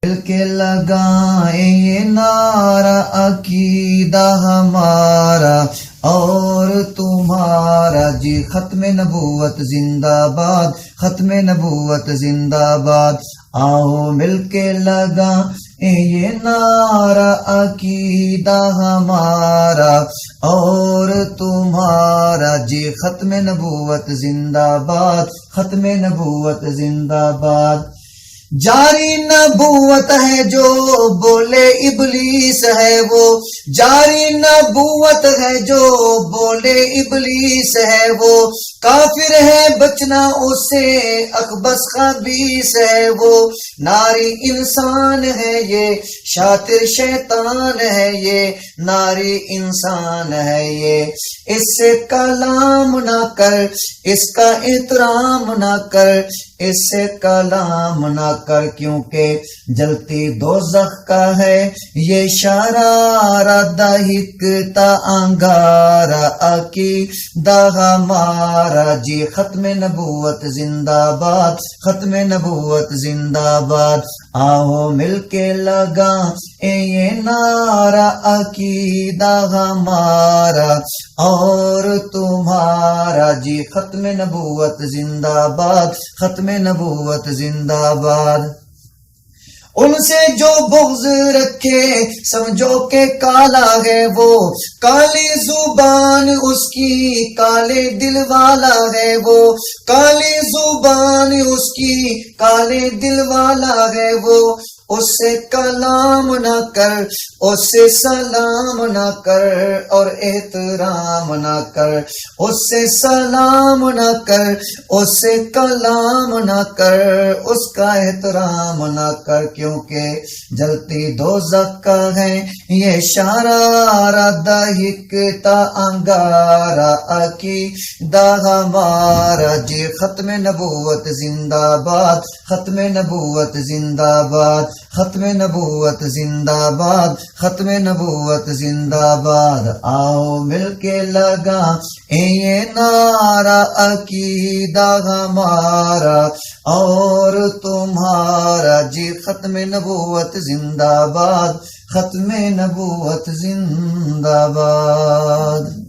مل کے لگائیں یہ نعرہ عقیدہ ہمارا اور تمہارا، جی ختم نبوت زندہ باد، ختم نبوت زندہ باد، آؤ مل کے لگائیں یہ نعرہ عقیدہ ہمارا اور تمہارا، جی ختم نبوت زندہ باد، ختم نبوت زندہ باد۔ جاری نبوت ہے جو بولے ابلیس ہے وہ، جاری نبوت ہے جو بولے ابلیس ہے وہ، کافر ہے بچنا اسے اخبث خبیث ہے وہ، ناری انسان ہے یہ شاطر شیطان ہے یہ، ناری انسان ہے یہ، اس سے کلام نہ کر، اس کا احترام نہ کر، اس سے کلام نہ کر، کیونکہ جلتی دوزخ کا ہے یہ شرارہ، دہکتا انگارہ عقیدہ ہمارا، جی ختم نبوت زندہ باد، ختم نبوت زندہ باد، آؤ مل کے لگائیں یہ نعرہ عقیدہ ہمارا اور تمہارا، جی ختم نبوت زندہ باد، ختم نبوت زندہ باد۔ ان سے جو بغض رکھے سمجھو کہ کالا ہے وہ، کالی زبان اس کی کالے دل والا ہے وہ، کالی زبان اس کی کالے دل والا ہے وہ، اس سے کلام نہ کر، اس سے سلام نہ کر اور احترام نہ کر، اس سے سلام نہ کر، اس سے کلام نہ کر، اس کا احترام نہ کر، کیونکہ جلتی دوزخ کا ہے یہ شرارہ، دہکتا انگارہ عقیدہ ہمارا، جی ختم نبوت زندہ باد، ختم نبوت زندہ باد، ختم نبوت زندہ باد، ختم نبوت زندہ باد، آؤ مل کے لگائیں یہ نعرہ عقیدہ ہمارا اور تمہارا، جی ختم نبوت زندہ باد، ختم نبوت زندہ باد۔